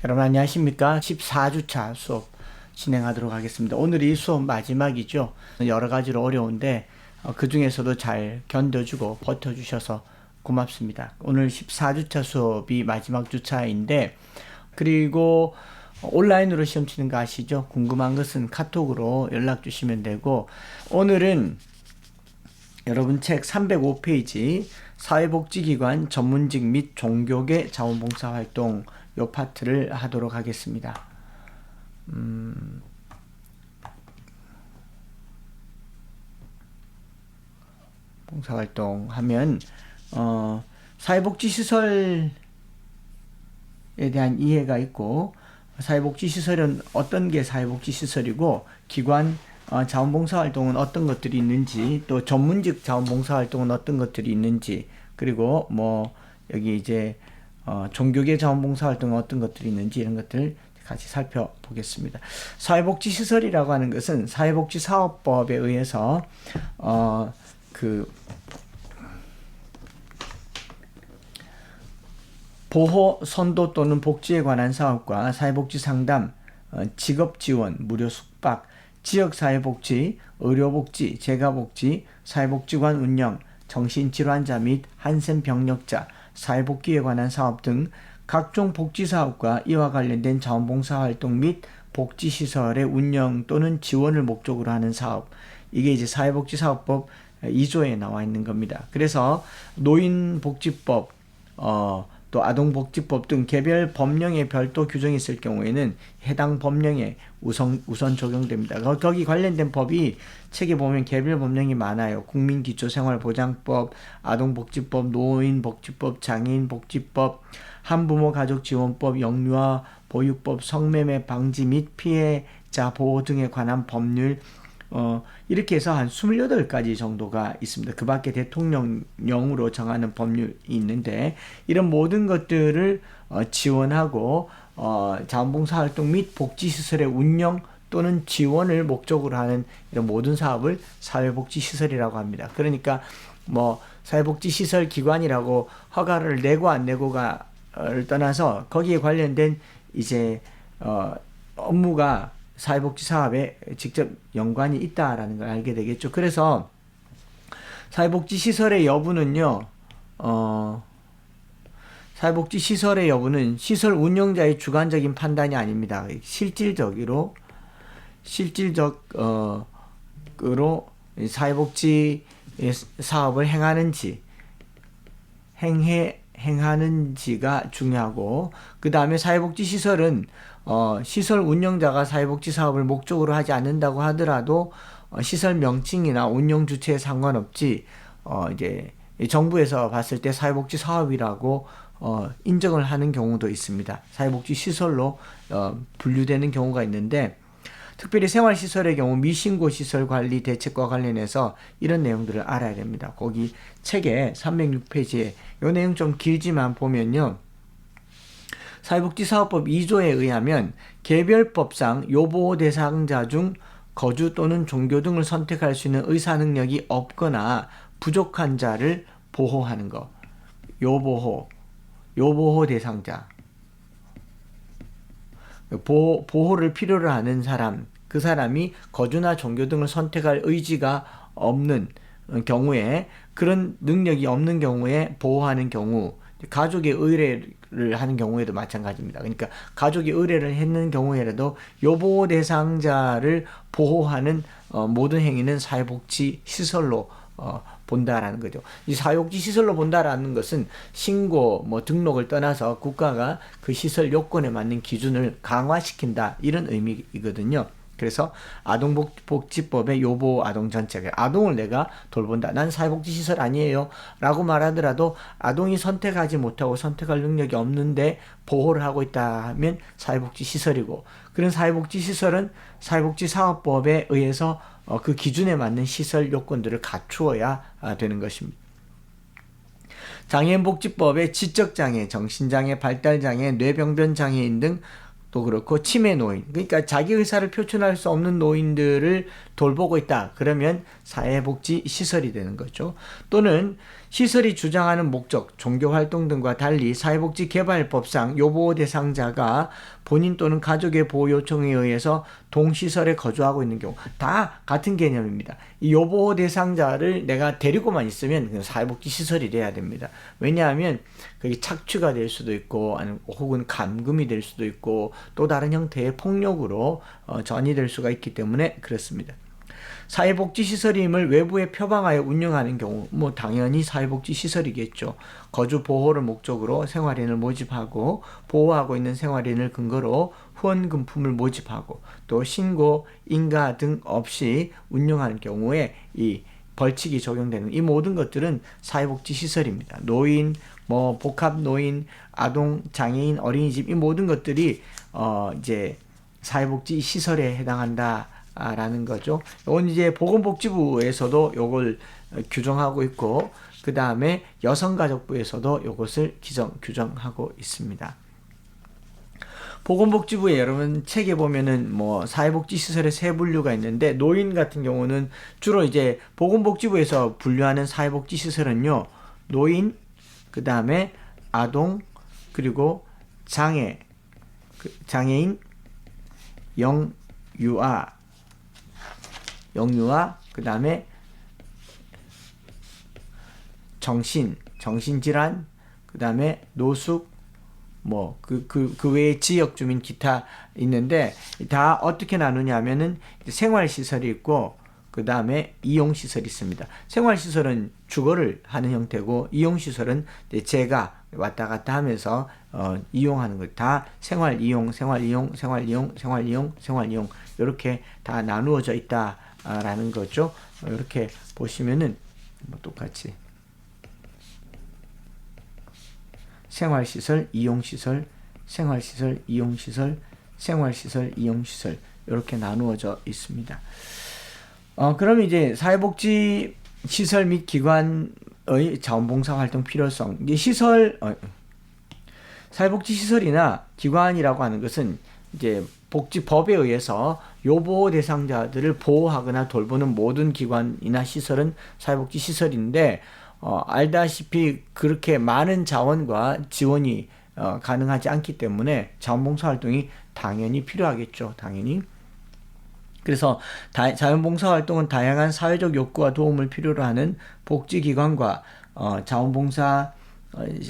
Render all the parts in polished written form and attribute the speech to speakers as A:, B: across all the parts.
A: 여러분 안녕하십니까? 14주차 수업 진행하도록 하겠습니다. 오늘이 수업 마지막이죠. 여러 가지로 어려운데 그 중에서도 잘 견뎌주고 버텨주셔서 고맙습니다. 오늘 14주차 수업이 마지막 주차인데, 그리고 온라인으로 시험 치는 거 아시죠? 궁금한 것은 카톡으로 연락 주시면 되고, 오늘은 여러분 책 305페이지 사회복지기관 전문직 및 종교계 자원봉사활동 요 파트를 하도록 하겠습니다. 봉사활동 하면 사회복지시설에 대한 이해가 있고, 사회복지시설은 어떤 게 사회복지시설이고, 기관 자원봉사활동은 어떤 것들이 있는지, 또 전문직 자원봉사활동은 어떤 것들이 있는지, 그리고 뭐 여기 이제 종교계 자원봉사활동은 어떤 것들이 있는지, 이런 것들 같이 살펴보겠습니다. 사회복지시설이라고 하는 것은 사회복지사업법에 의해서 보호, 선도 또는 복지에 관한 사업과 사회복지 상담, 직업지원, 무료 숙박, 지역사회복지, 의료복지, 재가복지, 사회복지관 운영, 정신질환자 및 한센병력자, 사회복귀에 관한 사업 등 각종 복지사업과 이와 관련된 자원봉사활동 및 복지시설의 운영 또는 지원을 목적으로 하는 사업, 이게 이제 사회복지사업법 2조에 나와 있는 겁니다. 그래서 노인복지법, 또 아동복지법 등 개별 법령에 별도 규정이 있을 경우에는 해당 법령에 우선 적용됩니다. 거기 관련된 법이 책에 보면 개별 법령이 많아요. 국민기초생활보장법, 아동복지법, 노인복지법, 장애인복지법, 한부모 가족지원법, 영유아 보육법, 성매매 방지 및 피해자 보호 등에 관한 법률, 이렇게 해서 한 28가지 정도가 있습니다. 그 밖에 대통령령으로 정하는 법률이 있는데, 이런 모든 것들을 지원하고 자원봉사활동 및 복지시설의 운영 또는 지원을 목적으로 하는 이런 모든 사업을 사회복지시설이라고 합니다. 그러니까 뭐 사회복지시설 기관이라고 허가를 내고 안 내고가를 떠나서 거기에 관련된 이제 업무가 사회복지 사업에 직접 연관이 있다라는 걸 알게 되겠죠. 그래서 사회복지 시설의 여부는요, 사회복지 시설의 여부는 시설 운영자의 주관적인 판단이 아닙니다. 실질적으로 사회복지 사업을 행하는지가 중요하고, 그 다음에 사회복지 시설은 시설 운영자가 사회복지 사업을 목적으로 하지 않는다고 하더라도 시설 명칭이나 운영 주체에 상관없이 이제 정부에서 봤을 때 사회복지 사업이라고 인정을 하는 경우도 있습니다. 사회복지 시설로 분류되는 경우가 있는데, 특별히 생활시설의 경우 미신고 시설 관리 대책과 관련해서 이런 내용들을 알아야 됩니다. 거기 책에 306페이지에 이 내용 좀 길지만 보면요, 사회복지사업법 2조에 의하면 개별법상 요보호 대상자 중 거주 또는 종교 등을 선택할 수 있는 의사능력이 없거나 부족한 자를 보호하는 것. 요보호 대상자. 보호를 필요로 하는 사람, 그 사람이 거주나 종교 등을 선택할 의지가 없는 경우에, 그런 능력이 없는 경우에 보호하는 경우, 가족의 의뢰를 하는 경우에도 마찬가지입니다. 그러니까 가족이 의뢰를 했는 경우에라도 요보호 대상자를 보호하는 모든 행위는 사회복지 시설로 본다라는 거죠. 이 사회복지 시설로 본다라는 것은 신고, 등록을 떠나서 국가가 그 시설 요건에 맞는 기준을 강화시킨다, 이런 의미이거든요. 그래서 아동복지법의 요보호 아동 전책, 아동을 내가 돌본다, 난 사회복지시설 아니에요 라고 말하더라도 아동이 선택하지 못하고 선택할 능력이 없는데 보호를 하고 있다 하면 사회복지시설이고, 그런 사회복지시설은 사회복지사업법에 의해서 그 기준에 맞는 시설 요건들을 갖추어야 되는 것입니다. 장애인복지법의 지적장애, 정신장애, 발달장애, 뇌병변장애인 등 또 그렇고 치매 노인, 그러니까 자기 의사를 표현할 수 없는 노인들을 돌보고 있다. 그러면 사회복지시설이 되는 거죠. 또는 시설이 주장하는 목적, 종교활동 등과 달리 사회복지개발법상 요보호 대상자가 본인 또는 가족의 보호 요청에 의해서 동시설에 거주하고 있는 경우 다 같은 개념입니다. 이 요보호 대상자를 내가 데리고만 있으면 사회복지시설이 돼야 됩니다. 왜냐하면 그게 착취가 될 수도 있고 혹은 감금이 될 수도 있고 또 다른 형태의 폭력으로 전이될 수가 있기 때문에 그렇습니다. 사회복지시설임을 외부에 표방하여 운영하는 경우 당연히 사회복지시설이겠죠. 거주 보호를 목적으로 생활인을 모집하고 보호하고 있는 생활인을 근거로 후원금품을 모집하고 또 신고, 인가 등 없이 운영하는 경우에 이 벌칙이 적용되는 이 모든 것들은 사회복지시설입니다. 노인, 복합노인, 아동, 장애인, 어린이집 이 모든 것들이 이제 사회복지시설에 해당한다. 라는 거죠. 이건 이제 보건복지부에서도 요걸 규정하고 있고, 그 다음에 여성가족부에서도 요것을 규정하고 있습니다. 보건복지부에 여러분 책에 보면은 사회복지시설의 세 분류가 있는데, 노인 같은 경우는 주로 이제 보건복지부에서 분류하는 사회복지시설은요, 노인, 그 다음에 아동, 그리고 장애인, 영유아, 그 다음에 정신질환, 그 다음에 노숙, 그 외에 지역주민 기타 있는데, 다 어떻게 나누냐 하면은 생활시설이 있고, 그 다음에 이용시설이 있습니다. 생활시설은 주거를 하는 형태고, 이용시설은 제가 왔다 갔다 하면서, 이용하는 거. 다 생활이용, 이렇게 다 나누어져 있다. 라는 거죠. 이렇게 보시면은 똑같이 생활시설, 이용시설, 이용시설 이렇게 나누어져 있습니다. 그럼 이제 사회복지 시설 및 기관의 자원봉사 활동 필요성. 이제 사회복지 시설이나 기관이라고 하는 것은 이제 복지법에 의해서 요보호 대상자들을 보호하거나 돌보는 모든 기관이나 시설은 사회복지 시설인데, 알다시피 그렇게 많은 자원과 지원이 가능하지 않기 때문에 자원봉사 활동이 당연히 필요하겠죠. 당연히. 그래서 자원봉사 활동은 다양한 사회적 욕구와 도움을 필요로 하는 복지기관과 자원봉사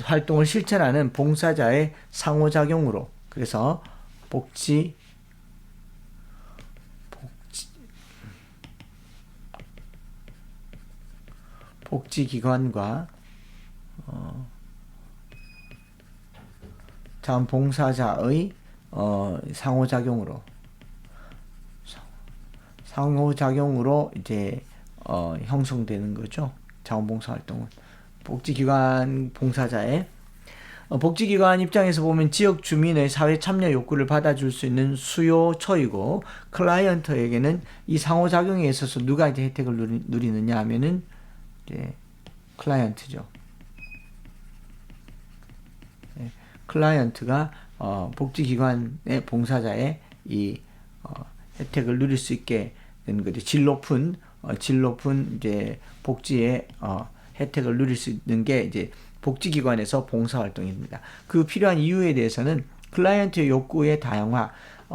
A: 활동을 실천하는 봉사자의 상호작용으로, 그래서 복지기관과 자원봉사자의 상호작용으로 이제 형성되는 거죠. 자원봉사 활동은 복지기관 봉사자의 복지기관 입장에서 보면 지역 주민의 사회 참여 욕구를 받아줄 수 있는 수요처이고, 클라이언트에게는 이 상호작용에 있어서 누가 이제 혜택을 누리느냐 하면은 이제 클라이언트죠. 클라이언트가 복지기관의 봉사자의 이 혜택을 누릴 수 있게 되는 거죠. 질 높은 이제 복지의 혜택을 누릴 수 있는 게 이제 복지기관에서 봉사활동입니다. 그 필요한 이유에 대해서는 클라이언트의 욕구의 다양화,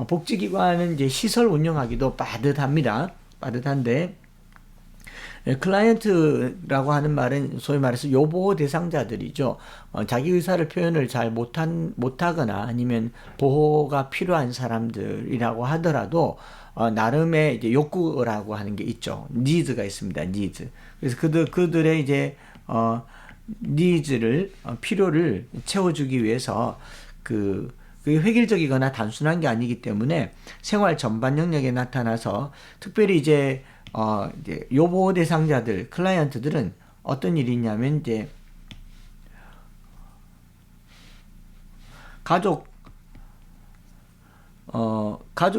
A: 복지기관은 이제 시설 운영하기도 빠듯한데, 클라이언트라고 하는 말은 소위 말해서 요보호 대상자들이죠. 자기 의사를 표현을 잘 못하거나 아니면 보호가 필요한 사람들이라고 하더라도 나름의 이제 욕구라고 하는 게 있죠. 니즈가 있습니다. 니즈. 그래서 그들의 이제 니즈를 필요를 채워주기 위해서 그게 획일적이거나 단순한 게 아니기 때문에 생활 전반 영역에 나타나서 특별히 이제 요보호 대상자들 클라이언트들은 어떤 일이 있냐면 이제 가족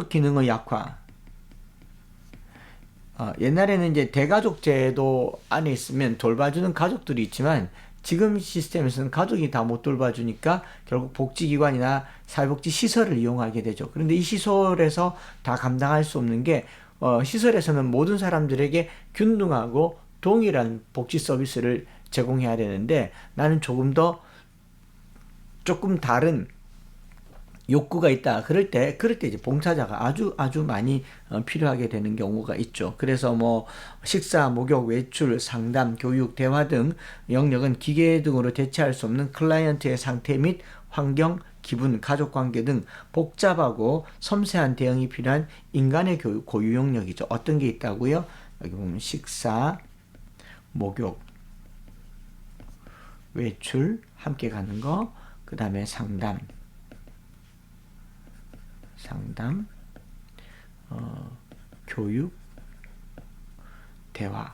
A: 기능의 약화. 옛날에는 이제 대가족 제도 안에 있으면 돌봐주는 가족들이 있지만, 지금 시스템에서는 가족이 다 못 돌봐주니까 결국 복지기관이나 사회복지 시설을 이용하게 되죠. 그런데 이 시설에서 다 감당할 수 없는 게 시설에서는 모든 사람들에게 균등하고 동일한 복지 서비스를 제공해야 되는데 나는 조금 다른 욕구가 있다. 그럴 때 이제 봉사자가 아주 많이 필요하게 되는 경우가 있죠. 그래서 뭐 식사, 목욕, 외출, 상담, 교육, 대화 등 영역은 기계 등으로 대체할 수 없는 클라이언트의 상태 및 환경, 기분, 가족 관계 등 복잡하고 섬세한 대응이 필요한 인간의 고유 영역이죠. 어떤 게 있다고요? 여기 보면 식사, 목욕, 외출, 함께 가는 거, 그 다음에 상담, 교육, 대화,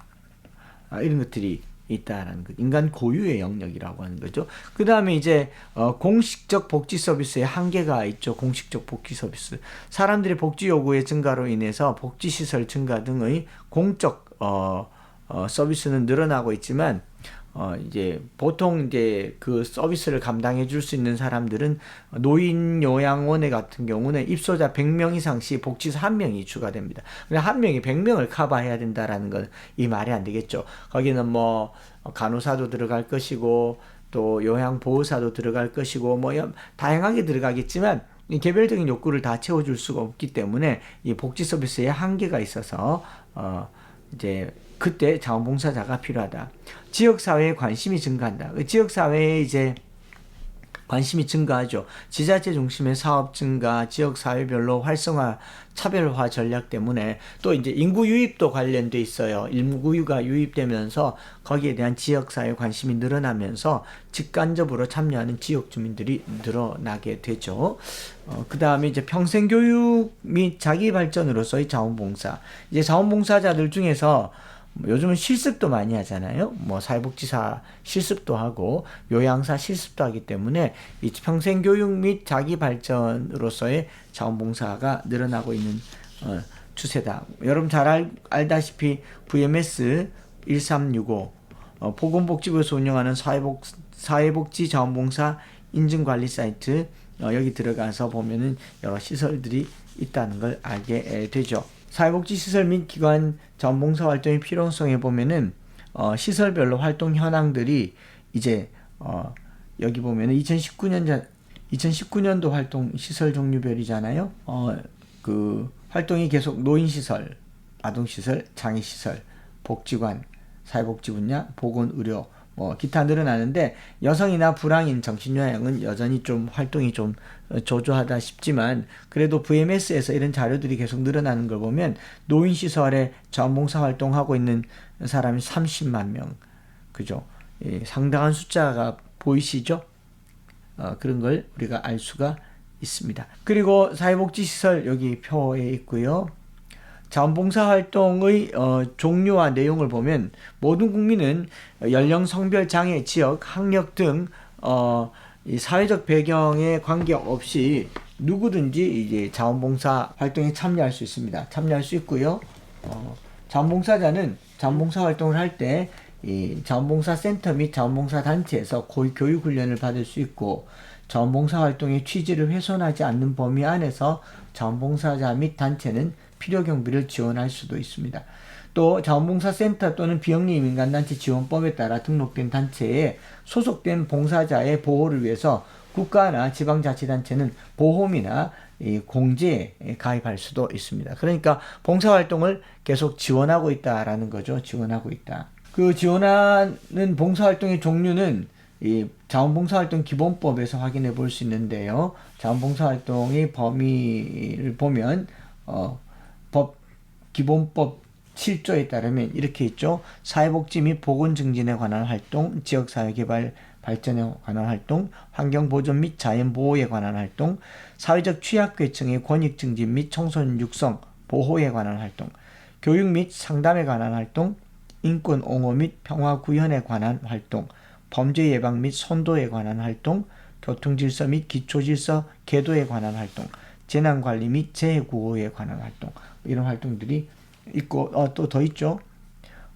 A: 이런 것들이 있다라는 거. 인간 고유의 영역이라고 하는 거죠. 그 다음에 이제 공식적 복지 서비스의 한계가 있죠. 공식적 복지 서비스. 사람들의 복지 요구의 증가로 인해서 복지 시설 증가 등의 공적 서비스는 늘어나고 있지만 이제 보통 이제 그 서비스를 감당해 줄 수 있는 사람들은 노인 요양원에 같은 경우는 입소자 100명 이상 시 복지사 1명이 추가됩니다. 근데 1명이 100명을 커버해야 된다라는 건 이 말이 안 되겠죠. 거기는 뭐 간호사도 들어갈 것이고 또 요양보호사도 들어갈 것이고 뭐 다양하게 들어가겠지만 이 개별적인 욕구를 다 채워줄 수가 없기 때문에 이 복지 서비스에 한계가 있어서 이제 그때 자원봉사자가 필요하다. 지역사회에 관심이 증가한다. 지역사회에 이제 관심이 증가하죠. 지자체 중심의 사업 증가, 지역사회별로 활성화, 차별화 전략 때문에 또 이제 인구 유입도 관련돼 있어요. 인구가 유입되면서 거기에 대한 지역사회 관심이 늘어나면서 직간접으로 참여하는 지역 주민들이 늘어나게 되죠. 그 다음에 이제 평생교육 및 자기발전으로서의 자원봉사. 이제 자원봉사자들 중에서 요즘은 실습도 많이 하잖아요. 뭐 사회복지사 실습도 하고 요양사 실습도 하기 때문에 이 평생교육 및 자기발전으로서의 자원봉사가 늘어나고 있는 추세다. 여러분 잘 알다시피 VMS 1365 보건복지부에서 운영하는 사회복지 자원봉사 인증관리 사이트 여기 들어가서 보면은 여러 시설들이 있다는 걸 알게 되죠. 사회복지시설 및 기관 자원봉사 활동의 필요성에 보면은 시설별로 활동 현황들이 이제 여기 보면은 2019년도 활동 시설 종류별이잖아요. 그 활동이 계속 노인시설, 아동시설, 장애시설, 복지관, 사회복지 분야, 보건, 의료, 뭐 기타 늘어나는데 여성이나 불황인 정신요양은 여전히 좀 활동이 좀 저조하다 싶지만 그래도 VMS에서 이런 자료들이 계속 늘어나는 걸 보면 노인시설에 자원봉사 활동하고 있는 사람이 30만 명, 그죠? 예, 상당한 숫자가 보이시죠? 그런 걸 우리가 알 수가 있습니다. 그리고 사회복지시설 여기 표에 있고요. 자원봉사 활동의 종류와 내용을 보면 모든 국민은 연령, 성별, 장애, 지역, 학력 등 이 사회적 배경에 관계없이 누구든지 이제 자원봉사 활동에 참여할 수 있습니다. 참여할 수 있고요. 자원봉사자는 자원봉사 활동을 할 때 이 자원봉사 센터 및 자원봉사 단체에서 교육 훈련을 받을 수 있고 자원봉사 활동의 취지를 훼손하지 않는 범위 안에서 자원봉사자 및 단체는 필요 경비를 지원할 수도 있습니다. 또 자원봉사센터 또는 비영리 민간단체 지원법에 따라 등록된 단체에 소속된 봉사자의 보호를 위해서 국가나 지방자치단체는 보험이나 공제에 가입할 수도 있습니다. 그러니까 봉사활동을 계속 지원하고 있다라는 거죠. 지원하고 있다. 그 지원하는 봉사활동의 종류는 이 자원봉사활동 기본법에서 확인해 볼 수 있는데요. 자원봉사활동의 범위를 보면 기본법 7조에 따르면 이렇게 있죠. 사회복지 및 보건증진에 관한 활동, 지역사회개발 발전에 관한 활동, 환경보존 및 자연보호에 관한 활동, 사회적 취약계층의 권익증진 및 청소년 육성, 보호에 관한 활동, 교육 및 상담에 관한 활동, 인권 옹호 및 평화 구현에 관한 활동, 범죄 예방 및 선도에 관한 활동, 교통질서 및 기초질서 계도에 관한 활동, 재난관리 및 재해구호에 관한 활동, 이런 활동들이 있고 또 더 있죠.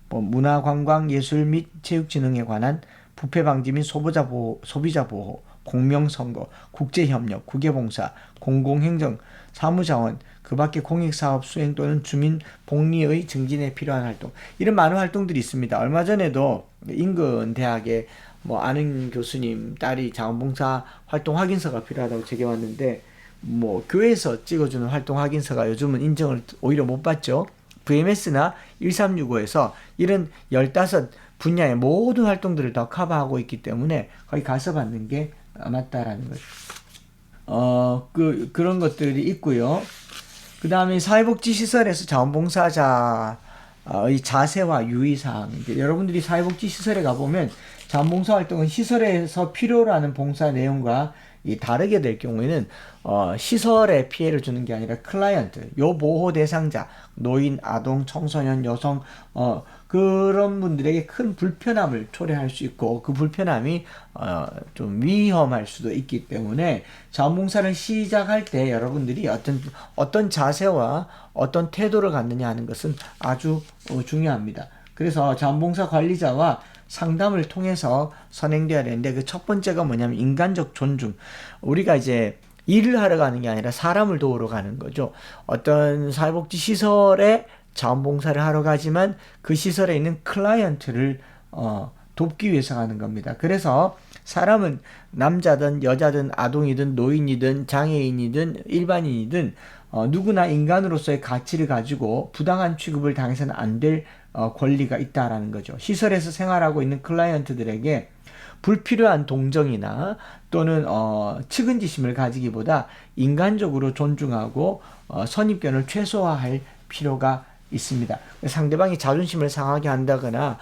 A: 뭐 문화, 관광, 예술 및 체육진흥에 관한 부패 방지 및 소비자 보호, 공명선거, 국제협력, 국외봉사, 공공행정, 사무자원, 그 밖에 공익사업 수행 또는 주민 복리의 증진에 필요한 활동, 이런 많은 활동들이 있습니다. 얼마 전에도 인근 대학에 뭐 아는 교수님 딸이 자원봉사 활동 확인서가 필요하다고 제게 왔는데, 뭐 교회에서 찍어주는 활동 확인서가 요즘은 인정을 오히려 못 받죠. VMS나 1365에서 이런 15 분야의 모든 활동들을 다 커버하고 있기 때문에 거기 가서 받는 게 맞다라는 거죠. 그런 것들이 있고요. 그 다음에 사회복지시설에서 자원봉사자의 자세와 유의사항. 여러분들이 사회복지시설에 가보면 자원봉사 활동은 시설에서 필요로 하는 봉사 내용과 다르게 될 경우에는 시설에 피해를 주는 게 아니라 클라이언트, 요 보호 대상자, 노인, 아동, 청소년, 여성, 그런 분들에게 큰 불편함을 초래할 수 있고, 그 불편함이 좀 위험할 수도 있기 때문에 자원봉사를 시작할 때 여러분들이 어떤 자세와 어떤 태도를 갖느냐 하는 것은 아주 중요합니다. 그래서 자원봉사 관리자와 상담을 통해서 선행돼야 되는데, 그 첫 번째가 뭐냐면 인간적 존중. 우리가 이제 일을 하러 가는 게 아니라 사람을 도우러 가는 거죠. 어떤 사회복지 시설에 자원봉사를 하러 가지만 그 시설에 있는 클라이언트를 돕기 위해서 가는 겁니다. 그래서 사람은 남자든 여자든 아동이든 노인이든 장애인이든 일반인이든 누구나 인간으로서의 가치를 가지고 부당한 취급을 당해서는 안 될 권리가 있다라는 거죠. 시설에서 생활하고 있는 클라이언트들에게 불필요한 동정이나 또는 측은지심을 가지기보다 인간적으로 존중하고 선입견을 최소화할 필요가 있습니다. 상대방이 자존심을 상하게 한다거나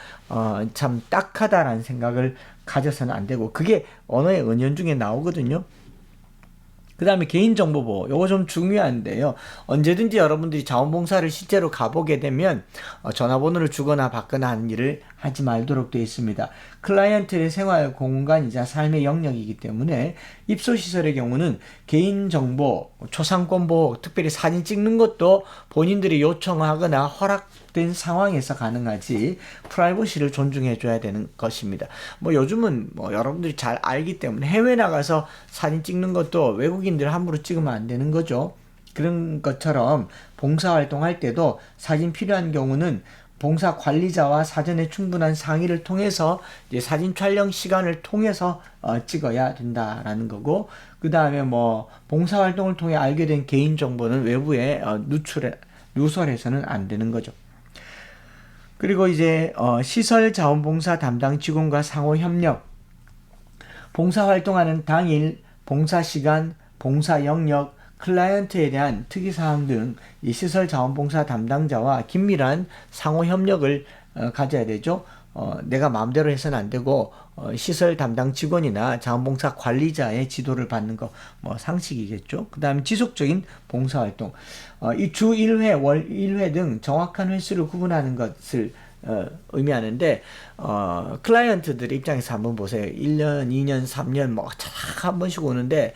A: 참 딱하다라는 생각을 가져서는 안 되고, 그게 언어의 은연중에 나오거든요. 그 다음에 개인정보보호, 요거 좀 중요한데요. 언제든지 여러분들이 자원봉사를 실제로 가보게 되면 전화번호를 주거나 받거나 하는 일을 하지 말도록 되어 있습니다. 클라이언트의 생활 공간이자 삶의 영역이기 때문에 입소시설의 경우는 개인정보, 초상권보호, 특별히 사진 찍는 것도 본인들이 요청하거나 허락된 상황에서 가능하지 프라이버시를 존중해 줘야 되는 것입니다. 뭐 요즘은 뭐 여러분들이 잘 알기 때문에 해외 나가서 사진 찍는 것도 외국인들 함부로 찍으면 안 되는 거죠. 그런 것처럼 봉사활동할 때도 사진 필요한 경우는 봉사 관리자와 사전에 충분한 상의를 통해서 이제 사진 촬영 시간을 통해서 찍어야 된다라는 거고, 그 다음에 뭐 봉사활동을 통해 알게 된 개인 정보는 외부에 누설해서는 안 되는 거죠. 그리고 이제 시설 자원봉사 담당 직원과 상호 협력, 봉사활동하는 당일 봉사시간, 봉사 영역, 클라이언트에 대한 특이사항 등 이 시설 자원봉사 담당자와 긴밀한 상호 협력을 가져야 되죠. 내가 마음대로 해서는 안 되고 시설 담당 직원이나 자원봉사 관리자의 지도를 받는 거 뭐 상식이겠죠. 그 다음에 지속적인 봉사활동, 이 주 1회, 월 1회 등 정확한 횟수를 구분하는 것을 의미하는데, 클라이언트들 입장에서 한번 보세요. 1년, 2년, 3년 뭐 한 번씩 오는데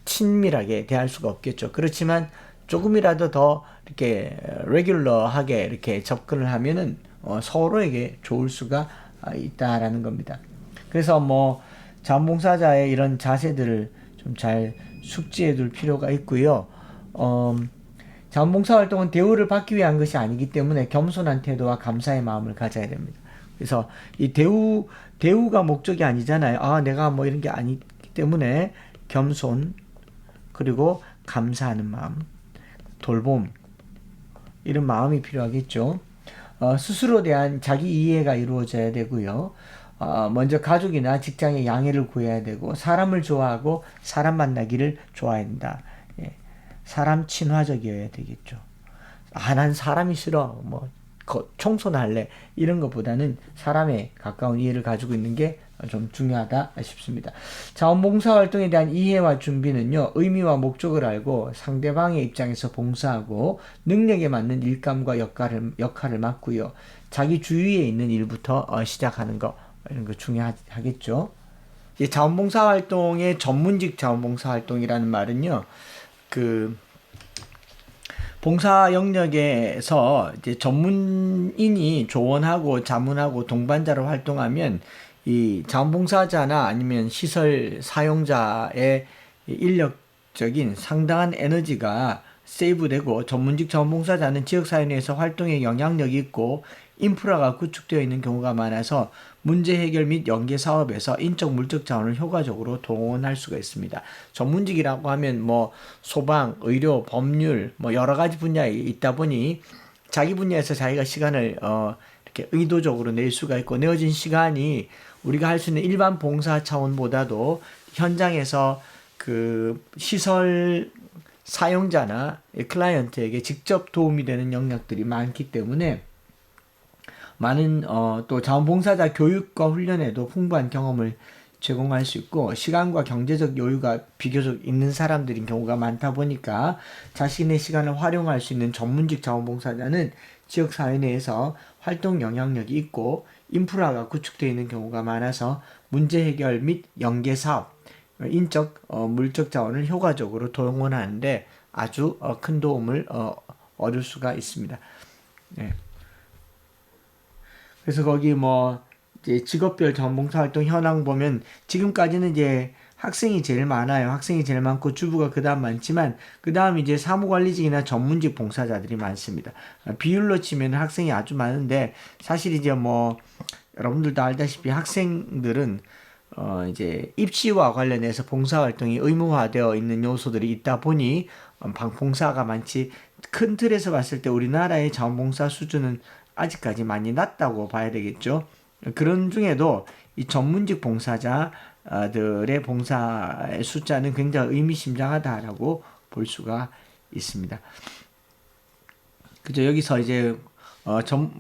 A: 친밀하게 대할 수가 없겠죠. 그렇지만 조금이라도 더 이렇게 레귤러하게 이렇게 접근을 하면은 서로에게 좋을 수가 있다라는 겁니다. 그래서 뭐 자원봉사자의 이런 자세들을 좀 잘 숙지해 둘 필요가 있고요. 자원봉사 활동은 대우를 받기 위한 것이 아니기 때문에 겸손한 태도와 감사의 마음을 가져야 됩니다. 그래서 이 대우가 목적이 아니잖아요. 내가 뭐 이런 게 아니기 때문에 겸손, 그리고 감사하는 마음, 돌봄, 이런 마음이 필요하겠죠. 스스로 대한 자기 이해가 이루어져야 되고요. 먼저 가족이나 직장에 양해를 구해야 되고, 사람을 좋아하고 사람 만나기를 좋아해야 된다. 사람 친화적이어야 되겠죠. 난 사람이 싫어, 뭐 청소나 할래, 이런 것보다는 사람에 가까운 이해를 가지고 있는 게 좀 중요하다 싶습니다. 자원봉사 활동에 대한 이해와 준비는요, 의미와 목적을 알고 상대방의 입장에서 봉사하고 능력에 맞는 일감과 역할을 맡고요, 자기 주위에 있는 일부터 시작하는 거, 이런 거 중요하겠죠. 자원봉사 활동의 전문직 자원봉사 활동이라는 말은요, 봉사 영역에서 이제 전문인이 조언하고 자문하고 동반자로 활동하면 이 자원봉사자나 아니면 시설 사용자의 인력적인 상당한 에너지가 세이브되고, 전문직 자원봉사자는 지역사회 내에서 활동에 영향력이 있고 인프라가 구축되어 있는 경우가 많아서 문제 해결 및 연계 사업에서 인적 물적 자원을 효과적으로 동원할 수가 있습니다. 전문직이라고 하면 뭐 소방, 의료, 법률 뭐 여러 가지 분야에 있다 보니 자기 분야에서 자기가 시간을 이렇게 의도적으로 낼 수가 있고, 내어진 시간이 우리가 할 수 있는 일반 봉사 차원보다도 현장에서 그 시설 사용자나 클라이언트에게 직접 도움이 되는 영역들이 많기 때문에 많은 또 자원봉사자 교육과 훈련에도 풍부한 경험을 제공할 수 있고, 시간과 경제적 여유가 비교적 있는 사람들인 경우가 많다 보니까 자신의 시간을 활용할 수 있는 전문직 자원봉사자는 지역사회 내에서 활동 영향력이 있고 인프라가 구축되어 있는 경우가 많아서 문제 해결 및 연계 사업, 인적 물적 자원을 효과적으로 동원하는데 아주 큰 도움을 얻을 수가 있습니다. 네. 그래서 거기 뭐 이제 직업별 자원봉사 활동 현황 보면 지금까지는 이제 학생이 제일 많아요. 학생이 제일 많고 주부가 그다음 많지만, 그다음 이제 사무관리직이나 전문직 봉사자들이 많습니다. 비율로 치면 학생이 아주 많은데, 사실 이제 뭐 여러분들도 알다시피 학생들은 이제 입시와 관련해서 봉사활동이 의무화되어 있는 요소들이 있다 보니 봉사가 많지, 큰 틀에서 봤을 때 우리나라의 자원봉사 수준은 아직까지 많이 낮다고 봐야 되겠죠. 그런 중에도 이 전문직 봉사자들의 봉사의 숫자는 굉장히 의미심장하다라고 볼 수가 있습니다. 그죠? 여기서 이제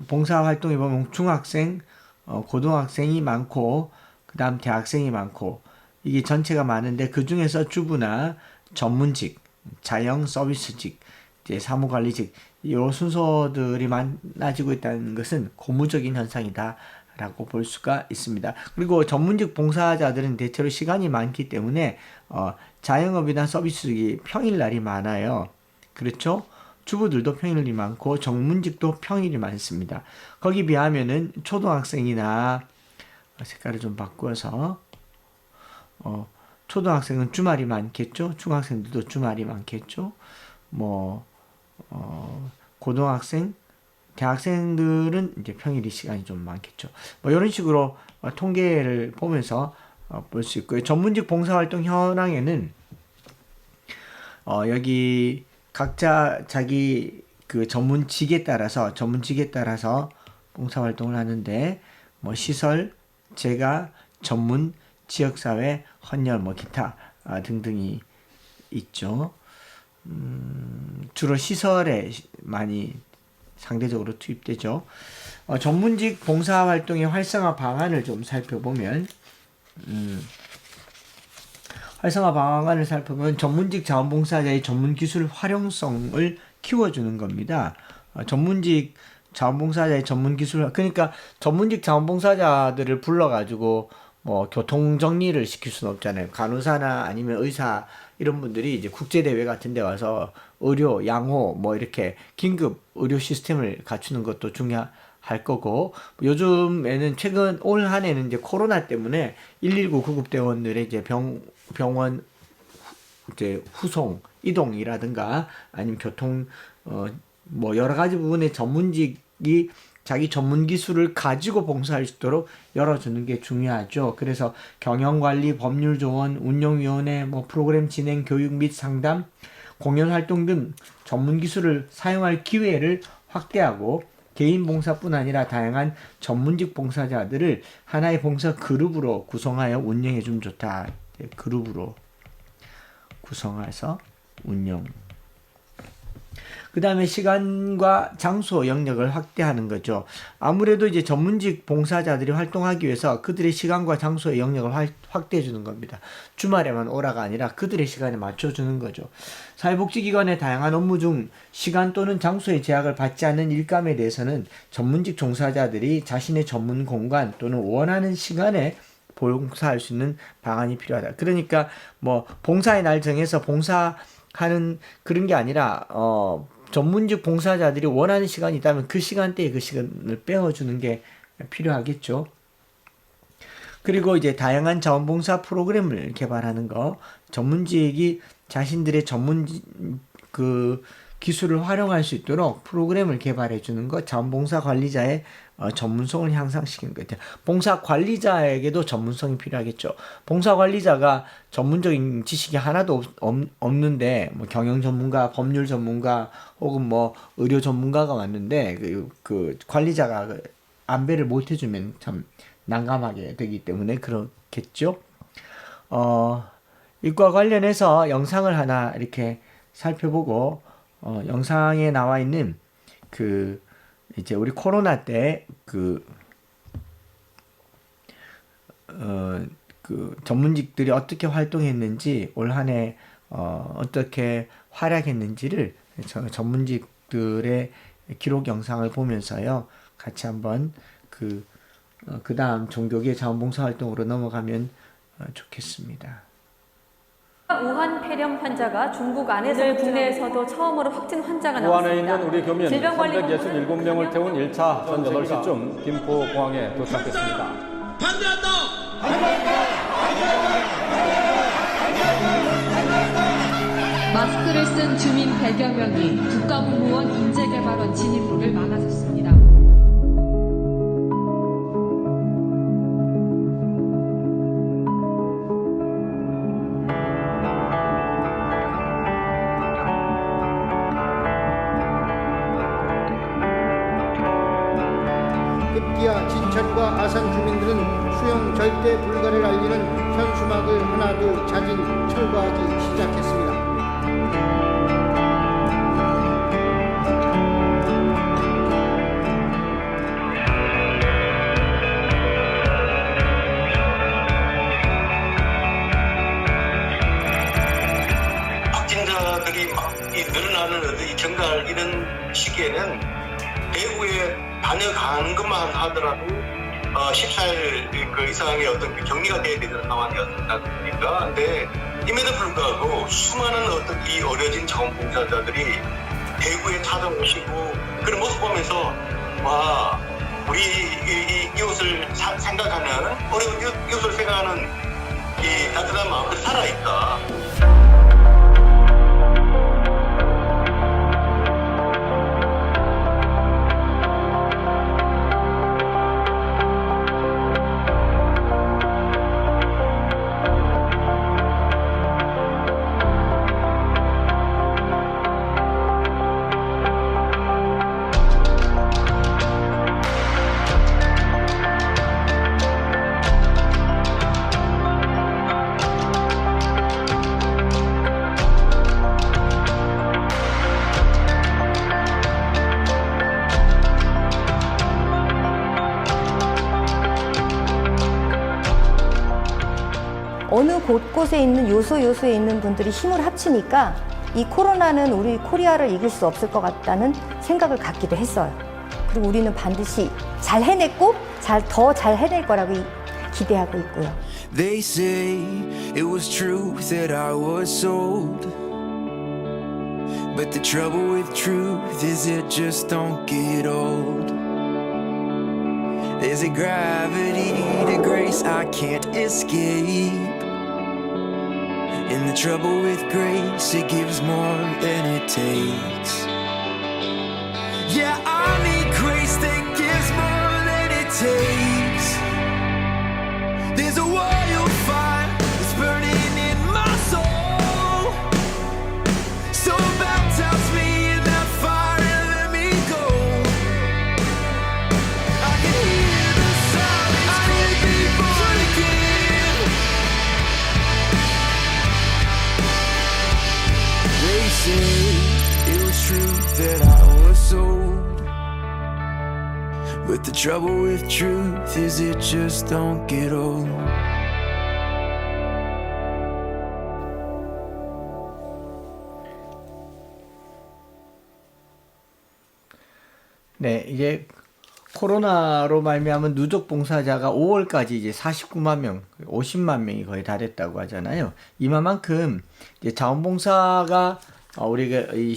A: 봉사활동에 보면 중학생, 고등학생이 많고 그 다음 대학생이 많고, 이게 전체가 많은데 그 중에서 주부나 전문직, 자영 서비스직, 이제 사무관리직, 이 순서들이 많아지고 있다는 것은 고무적인 현상이다 라고 볼 수가 있습니다. 그리고 전문직 봉사자들은 대체로 시간이 많기 때문에 자영업이나 서비스직이 평일날이 많아요. 그렇죠? 주부들도 평일이 많고 전문직도 평일이 많습니다. 거기 비하면은 초등학생이나, 색깔을 좀 바꾸어서 초등학생은 주말이 많겠죠. 중학생들도 주말이 많겠죠. 뭐 고등학생, 대학생들은 이제 평일이 시간이 좀 많겠죠. 뭐 이런 식으로 통계를 보면서 볼 수 있고요. 전문직 봉사활동 현황에는 여기 각자 자기 그 전문직에 따라서 봉사활동을 하는데, 뭐 시설, 재가, 전문, 지역사회, 헌혈, 뭐 기타 등등이 있죠. 주로 시설에 많이 상대적으로 투입되죠. 전문직 봉사활동의 활성화 방안을 좀 살펴보면, 전문직 자원봉사자의 전문기술 활용성을 키워주는 겁니다. 전문직 자원봉사자의 전문기술, 그러니까 전문직 자원봉사자들을 불러가지고 뭐 교통 정리를 시킬 수는 없잖아요. 간호사나 아니면 의사 이런 분들이 이제 국제대회 같은 데 와서 의료, 양호 뭐 이렇게 긴급 의료 시스템을 갖추는 것도 중요할 거고, 요즘에는 최근 올 한 해는 이제 코로나 때문에 119 구급대원들의 이제 병원 이제 후송, 이동이라든가 아니면 교통 뭐 여러 가지 부분의 전문직이 자기 전문 기술을 가지고 봉사할 수 있도록 열어주는 게 중요하죠. 그래서 경영관리, 법률조언, 운영위원회, 뭐 프로그램 진행, 교육 및 상담, 공연활동 등 전문 기술을 사용할 기회를 확대하고, 개인 봉사뿐 아니라 다양한 전문직 봉사자들을 하나의 봉사 그룹으로 구성하여 운영해 주면 좋다. 그룹으로 구성해서 운영. 그 다음에 시간과 장소 영역을 확대하는 거죠. 아무래도 이제 전문직 봉사자들이 활동하기 위해서 그들의 시간과 장소의 영역을 확대해 주는 겁니다. 주말에만 오라가 아니라 그들의 시간에 맞춰주는 거죠. 사회복지기관의 다양한 업무 중 시간 또는 장소의 제약을 받지 않는 일감에 대해서는 전문직 종사자들이 자신의 전문 공간 또는 원하는 시간에 봉사할 수 있는 방안이 필요하다. 그러니까 뭐 봉사의 날 정해서 봉사하는 그런 게 아니라 전문직 봉사자들이 원하는 시간이 있다면 그 시간대에 그 시간을 빼어주는 게 필요하겠죠. 그리고 이제 다양한 자원봉사 프로그램을 개발하는 거, 전문직이 자신들의 그 기술을 활용할 수 있도록 프로그램을 개발해 주는 것, 자원봉사 관리자의 전문성을 향상시키는 것 같아요. 봉사 관리자에게도 전문성이 필요하겠죠. 봉사 관리자가 전문적인 지식이 하나도 없는데, 뭐 경영 전문가, 법률 전문가, 혹은 뭐 의료 전문가가 왔는데, 그 관리자가 안배를 못 해주면 참 난감하게 되기 때문에 그렇겠죠. 이과 관련해서 영상을 하나 이렇게 살펴보고, 영상에 나와 있는 이제 우리 코로나 때 전문직들이 어떻게 활동했는지, 올 한 해 어떻게 활약했는지를 전문직들의 기록 영상을 보면서요, 같이 한번 그 다음 종교계 자원봉사 활동으로 넘어가면 좋겠습니다.
B: 우한 폐렴 환자가 중국 안에서 국내에서도 처음으로 확진 환자가
C: 우한에
B: 나왔습니다.
C: 있는 우리 교민 367명을 태운 1차 전 8시쯤 김포공항에 도착했습니다.
D: 반대한다!
E: 마스크를 쓴 주민 100여 명이 국가공무원 인재개발원 진입로를 막아섰습니다.
F: 급기야 진천과 아산 주민들은 수용 절대 불가를 알리는 현수막을 하나둘 자진 철거하기 시작했습니다.
G: 확진자들이 막 늘어나는 이 정말 이런 시기에는 대구에 다녀가는 것만 하더라도 14일 그 이상의 어떤 격리가 돼야 되는 상황이었다 보니까, 근데 임에도 불구하고 수많은 어떤 이 어려진 자원봉사자들이 대구에 찾아오시고 그런 모습 보면서, 와, 우리 이웃을 생각하는, 어려운 이웃을 생각하는 이 따뜻한 마음이 살아있다.
H: 어느 곳곳에 있는 요소에 있는 분들이 힘을 합치니까 이 코로나는 우리 코리아를 이길 수 없을 것 같다는 생각을 갖기도 했어요. 그리고 우리는 반드시 잘 해냈고 더 잘 해낼 거라고 기대하고 있고요.
I: They say it was true that I was sold, but the trouble with truth is it just don't get old. There's a gravity to grace I can't escape, and the trouble with grace, it gives more than it takes. Yeah, I need grace that gives more than it takes. There's a wildfire that's burning in my soul, so baptize me in that fire and let me go. I can hear the sirens, I need to be born again. They say it was true that I was sold, but the trouble with truth is it just don't get old.
A: 네, 이제 코로나로 말미암은 누적 봉사자가 5월까지 이제 49만 명, 50만 명이 거의 다 됐다고 하잖아요. 이만큼 이제 자원봉사가 우리가 이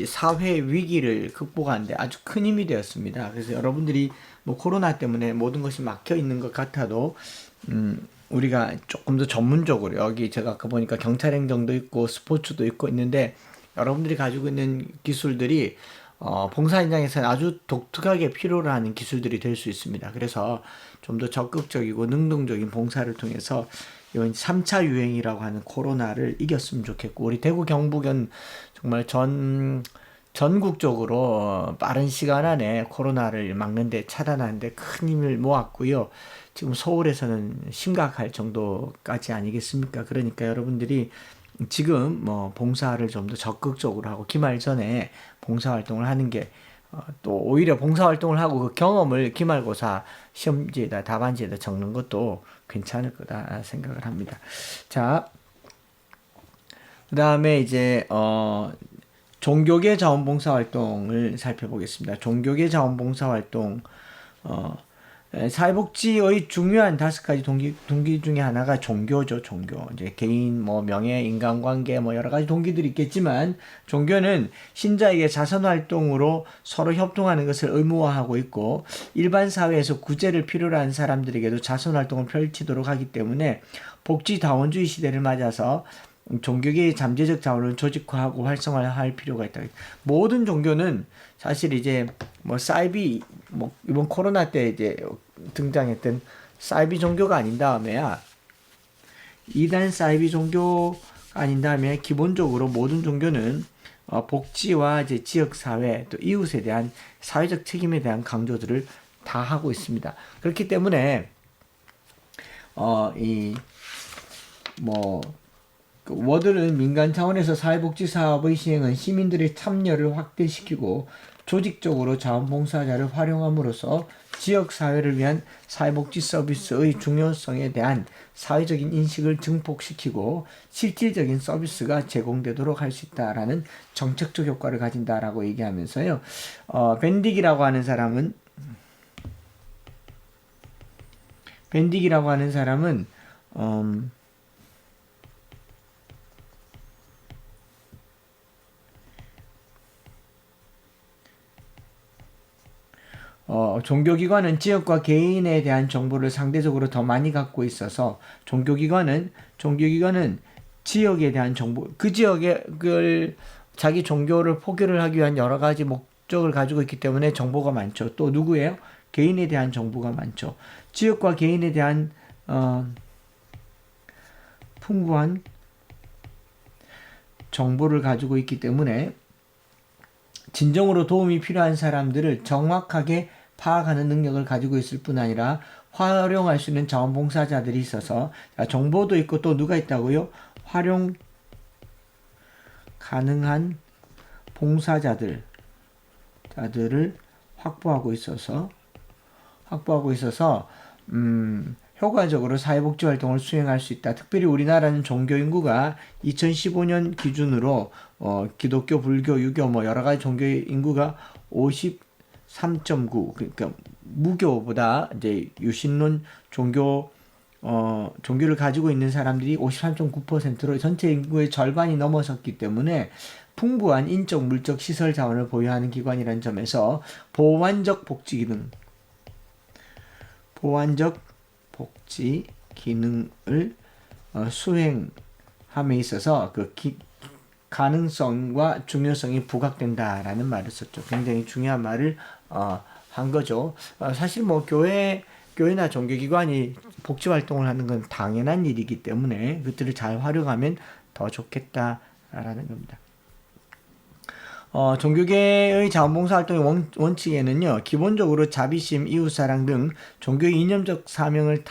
A: 사회 위기를 극복하는데 아주 큰 힘이 되었습니다. 그래서 여러분들이 뭐 코로나 때문에 모든 것이 막혀 있는 것 같아도 우리가 조금 더 전문적으로 여기 제가 아까 보니까 경찰행정도 있고 스포츠도 있고 있는데 여러분들이 가지고 있는 기술들이 봉사 현장에서는 아주 독특하게 필요로 하는 기술들이 될 수 있습니다. 그래서 좀 더 적극적이고 능동적인 봉사를 통해서 이번 3차 유행이라고 하는 코로나를 이겼으면 좋겠고 우리 대구 경북은 정말 전국적으로 빠른 시간 안에 코로나를 막는데 차단하는데 큰 힘을 모았고요. 지금 서울에서는 심각할 정도까지 아니겠습니까? 그러니까 여러분들이 지금 뭐 봉사를 좀 더 적극적으로 하고 기말 전에 봉사활동을 하는 게 또 오히려 봉사활동을 하고 그 경험을 기말고사 시험지에다 답안지에다 적는 것도 괜찮을 거다 생각을 합니다. 자, 그 다음에 이제 종교계 자원봉사활동을 살펴보겠습니다. 종교계 자원봉사활동 사회복지의 중요한 5가지 동기 중에 하나가 종교죠. 종교. 이제 개인, 명예, 인간관계, 여러 가지 동기들이 있겠지만, 종교는 신자에게 자선활동으로 서로 협동하는 것을 의무화하고 있고, 일반 사회에서 구제를 필요로 하는 사람들에게도 자선활동을 펼치도록 하기 때문에, 복지다원주의 시대를 맞아서 종교계의 잠재적 자원을 조직화하고 활성화할 필요가 있다. 모든 종교는 사실 이제 사이비 이번 코로나 때 이제 등장했던 사이비 종교가 아닌 다음에야 이단 사이비 종교가 아닌 다음에 기본적으로 모든 종교는 복지와 이제 지역 사회 또 이웃에 대한 사회적 책임에 대한 강조들을 다 하고 있습니다. 그렇기 때문에 워드는 민간 차원에서 사회복지 사업의 시행은 시민들의 참여를 확대시키고 조직적으로 자원봉사자를 활용함으로써 지역사회를 위한 사회복지 서비스의 중요성에 대한 사회적인 인식을 증폭시키고 실질적인 서비스가 제공되도록 할 수 있다라는 정책적 효과를 가진다라고 얘기하면서요. 벤딕이라고 하는 사람은 종교기관은 지역과 개인에 대한 정보를 상대적으로 더 많이 갖고 있어서 종교기관은 지역에 대한 정보, 그 지역에 자기 종교를 포교를 하기 위한 여러 가지 목적을 가지고 있기 때문에 정보가 많죠. 또 누구예요? 개인에 대한 정보가 많죠. 지역과 개인에 대한 풍부한 정보를 가지고 있기 때문에 진정으로 도움이 필요한 사람들을 정확하게 파악하는 능력을 가지고 있을 뿐 아니라 활용할 수 있는 자원봉사자들이 있어서 정보도 있고 또 누가 있다고요? 활용 가능한 봉사자들을 확보하고 있어서 효과적으로 사회복지 활동을 수행할 수 있다. 특별히 우리나라는 종교 인구가 2015년 기준으로 기독교, 불교, 유교 여러 가지 종교의 인구가 53.9 그러니까 무교보다 이제 유신론 종교를 가지고 있는 사람들이 53.9%로 전체 인구의 절반이 넘어섰기 때문에 풍부한 인적, 물적, 시설 자원을 보유하는 기관이라는 점에서 보완적 복지 기능을 수행함에 있어서 가능성과 중요성이 부각된다라는 말을 썼죠. 굉장히 중요한 말을 한 거죠. 사실 교회나 종교기관이 복지활동을 하는 건 당연한 일이기 때문에 그들을 잘 활용하면 더 좋겠다라는 겁니다. 종교계의 자원봉사활동의 원칙에는요, 기본적으로 자비심, 이웃사랑 등 종교의 이념적 사명을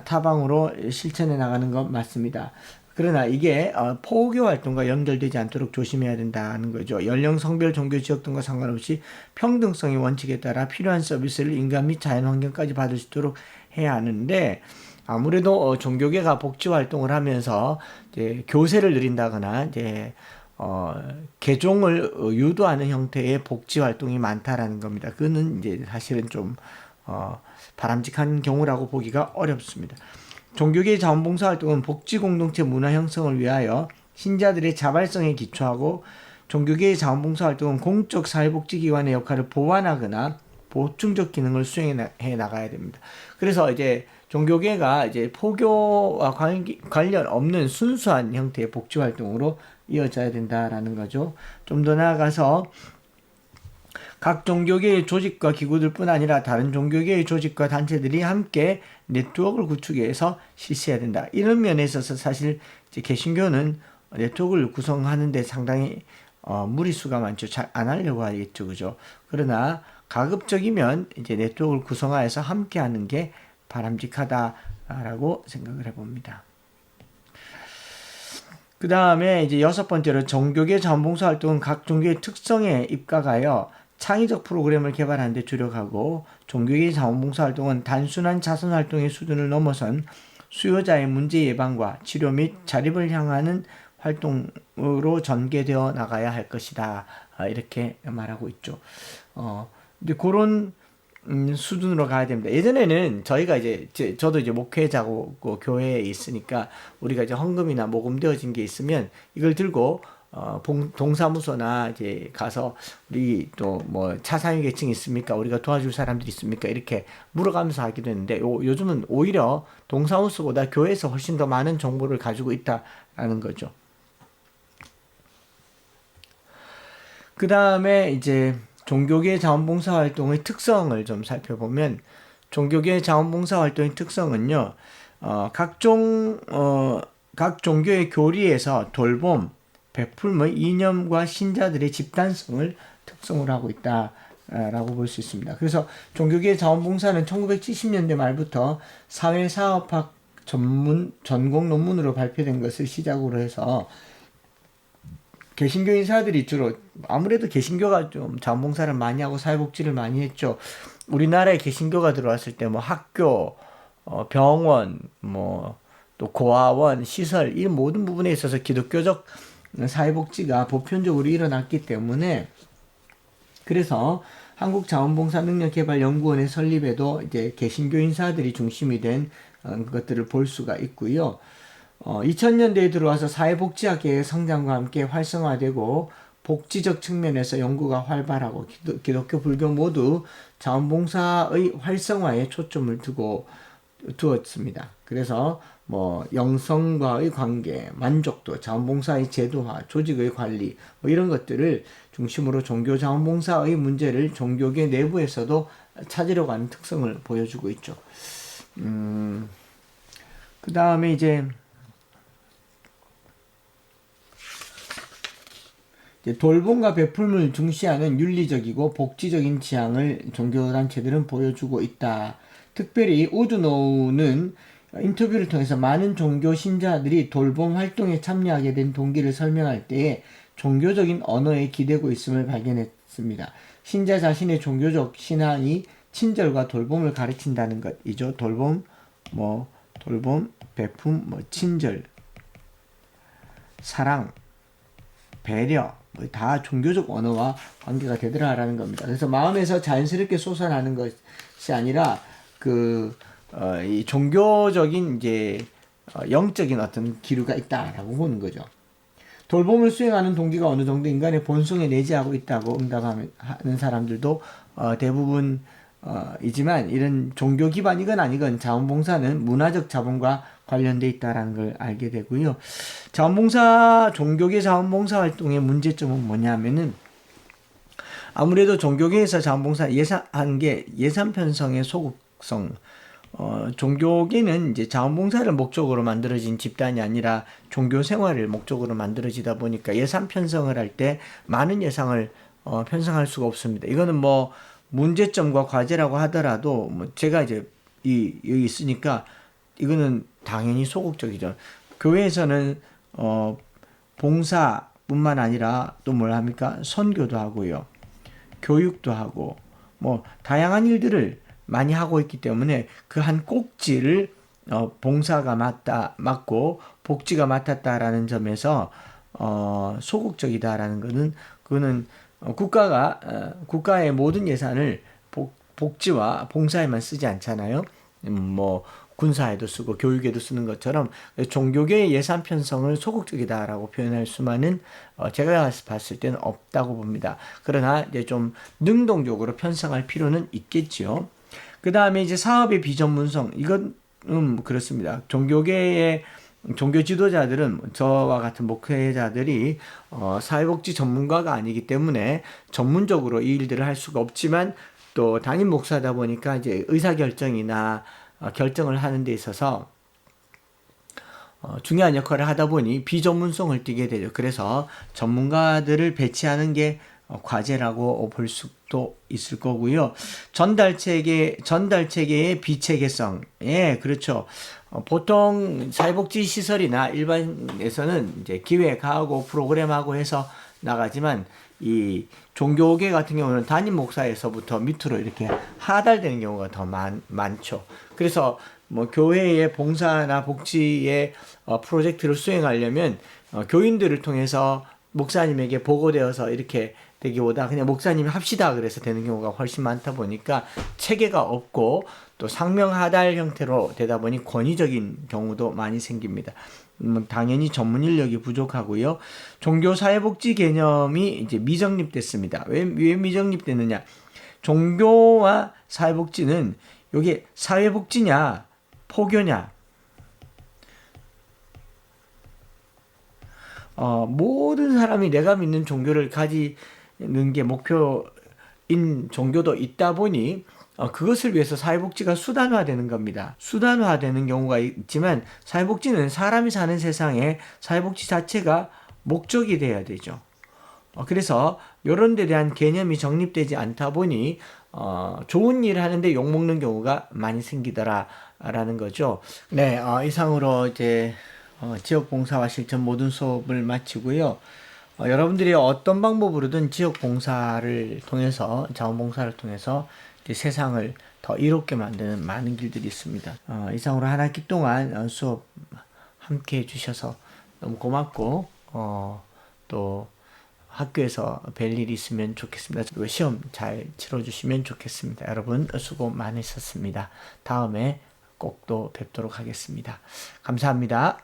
A: 타방으로 실천해 나가는 것 맞습니다. 그러나 이게 포교활동과 연결되지 않도록 조심해야 된다는 거죠. 연령, 성별, 종교, 지역 등과 상관없이 평등성의 원칙에 따라 필요한 서비스를 인간 및 자연환경까지 받을 수 있도록 해야 하는데 아무래도 종교계가 복지활동을 하면서 이제 교세를 누린다거나 이제 개종을 유도하는 형태의 복지 활동이 많다라는 겁니다. 그는 이제 사실은 좀 바람직한 경우라고 보기가 어렵습니다. 종교계의 자원봉사 활동은 복지 공동체 문화 형성을 위하여 신자들의 자발성에 기초하고 종교계의 자원봉사 활동은 공적 사회복지기관의 역할을 보완하거나 보충적 기능을 수행해 나가야 됩니다. 그래서 이제 종교계가 이제 포교와 관련 없는 순수한 형태의 복지 활동으로 이어져야 된다라는 거죠. 좀 더 나아가서 각 종교계의 조직과 기구들뿐 아니라 다른 종교계의 조직과 단체들이 함께 네트워크를 구축해서 실시해야 된다. 이런 면에 있어서 사실 이제 개신교는 네트워크를 구성하는데 상당히 무리수가 많죠. 잘 안 하려고 하겠죠, 그죠? 그러나 가급적이면 이제 네트워크를 구성하여서 함께하는 게 바람직하다라고 생각을 해봅니다. 그 다음에 이제 6번째로 종교계 자원봉사 활동은 각 종교의 특성에 입각하여 창의적 프로그램을 개발하는 데 주력하고, 종교계 자원봉사 활동은 단순한 자선 활동의 수준을 넘어선 수요자의 문제 예방과 치료 및 자립을 향하는 활동으로 전개되어 나가야 할 것이다. 이렇게 말하고 있죠. 근데 그런 수준으로 가야 됩니다. 예전에는 저희가 저도 이제 목회자고 교회에 있으니까 우리가 이제 헌금이나 모금되어진 게 있으면 이걸 들고 동사무소나 이제 가서 우리 또 뭐 차상위 계층 있습니까? 우리가 도와줄 사람들이 있습니까? 이렇게 물어가면서 하기도 했는데 요즘은 오히려 동사무소보다 교회에서 훨씬 더 많은 정보를 가지고 있다라는 거죠. 그 다음에 이제 종교계 자원봉사 활동의 특성을 좀 살펴보면, 종교계 자원봉사 활동의 특성은요, 각 종교의 교리에서 돌봄, 베풀음의 이념과 신자들의 집단성을 특성으로 하고 있다라고 볼 수 있습니다. 그래서 종교계 자원봉사는 1970년대 말부터 사회사업학 전공 논문으로 발표된 것을 시작으로 해서 개신교 인사들이 주로, 아무래도 개신교가 좀 자원봉사를 많이 하고 사회복지를 많이 했죠. 우리나라에 개신교가 들어왔을 때 뭐 학교, 병원, 뭐 또 고아원, 시설, 이 모든 부분에 있어서 기독교적 사회복지가 보편적으로 일어났기 때문에, 그래서 한국자원봉사능력개발연구원의 설립에도 이제 개신교 인사들이 중심이 된 것들을 볼 수가 있고요. 2000년대에 들어와서 사회복지학계의 성장과 함께 활성화되고 복지적 측면에서 연구가 활발하고 기독교, 불교 모두 자원봉사의 활성화에 초점을 두었습니다. 그래서 뭐 영성과의 관계, 만족도, 자원봉사의 제도화, 조직의 관리 뭐 이런 것들을 중심으로 종교 자원봉사의 문제를 종교계 내부에서도 찾으려고 하는 특성을 보여주고 있죠. 그 다음에 이제 돌봄과 베풀음을 중시하는 윤리적이고 복지적인 지향을 종교단체들은 보여주고 있다. 특별히 우드노우는 인터뷰를 통해서 많은 종교 신자들이 돌봄 활동에 참여하게 된 동기를 설명할 때에 종교적인 언어에 기대고 있음을 발견했습니다. 신자 자신의 종교적 신앙이 친절과 돌봄을 가르친다는 것이죠. 돌봄, 베품, 친절, 사랑, 배려, 다 종교적 언어와 관계가 되더라라는 겁니다. 그래서 마음에서 자연스럽게 솟아나는 것이 아니라 이 종교적인 이제 영적인 어떤 기류가 있다라고 보는 거죠. 돌봄을 수행하는 동기가 어느 정도 인간의 본성에 내재하고 있다고 응답하는 사람들도 대부분 이지만, 이런 종교 기반이건 아니건 자원봉사는 문화적 자본과 관련돼 있다라는 걸 알게 되고요. 종교계 자원봉사 활동의 문제점은 뭐냐면은, 아무래도 종교계에서 자원봉사 예산 편성의 소극성, 종교계는 이제 자원봉사를 목적으로 만들어진 집단이 아니라 종교 생활을 목적으로 만들어지다 보니까 예산 편성을 할 때 많은 예산을 편성할 수가 없습니다. 이거는 뭐 문제점과 과제라고 하더라도 제가 이제 여기 있으니까 이거는 당연히 소극적이죠. 교회에서는 봉사뿐만 아니라 또 뭘 합니까? 선교도 하고요, 교육도 하고 뭐 다양한 일들을 많이 하고 있기 때문에 그 한 꼭지를 봉사가 맡고 복지가 맡았다라는 점에서 소극적이다라는 그거는 국가의 모든 예산을 복지와 봉사에만 쓰지 않잖아요. 뭐 군사에도 쓰고 교육에도 쓰는 것처럼 종교계의 예산 편성을 소극적이다라고 표현할 수만은 제가 봤을 때는 없다고 봅니다. 그러나 이제 좀 능동적으로 편성할 필요는 있겠지요. 그 다음에 이제 사업의 비전문성, 이건 그렇습니다. 종교계의 종교 지도자들은 저와 같은 목회자들이 사회복지 전문가가 아니기 때문에 전문적으로 이 일들을 할 수가 없지만 또 담임 목사다 보니까 이제 의사결정이나 결정을 하는 데 있어서 중요한 역할을 하다 보니 비전문성을 띠게 되죠. 그래서 전문가들을 배치하는 게 과제라고 볼 수도 있을 거고요. 전달체계의 비체계성. 예, 그렇죠. 보통 사회복지 시설이나 일반에서는 이제 기획하고 프로그램하고 해서 나가지만 이 종교계 같은 경우는 담임 목사에서부터 밑으로 이렇게 하달되는 경우가 더 많죠. 그래서 뭐 교회의 봉사나 복지의 프로젝트를 수행하려면 교인들을 통해서 목사님에게 보고되어서 이렇게 되기보다 그냥 목사님이 합시다 그래서 되는 경우가 훨씬 많다 보니까 체계가 없고 또 상명하달 형태로 되다 보니 권위적인 경우도 많이 생깁니다. 당연히 전문 인력이 부족하고요. 종교사회복지 개념이 이제 미정립됐습니다. 왜 미정립됐느냐? 종교와 사회복지는 이게 사회복지냐 포교냐? 모든 사람이 내가 믿는 종교를 가지는 게 목표인 종교도 있다 보니 그것을 위해서 사회복지가 수단화되는 겁니다. 수단화되는 경우가 있지만 사회복지는 사람이 사는 세상에 사회복지 자체가 목적이 돼야 되죠. 그래서 이런 데 대한 개념이 정립되지 않다 보니 좋은 일 하는데 욕먹는 경우가 많이 생기더라라는 거죠. 네, 이상으로 이제 지역봉사와 실천 모든 수업을 마치고요. 여러분들이 어떤 방법으로든 지역봉사를 통해서 자원봉사를 통해서 세상을 더 이롭게 만드는 많은 길들이 있습니다. 이상으로 한 학기 동안 수업 함께 해주셔서 너무 고맙고 또 학교에서 뵐 일이 있으면 좋겠습니다. 그리고 시험 잘 치러주시면 좋겠습니다. 여러분 수고 많으셨습니다. 다음에 꼭 또 뵙도록 하겠습니다. 감사합니다.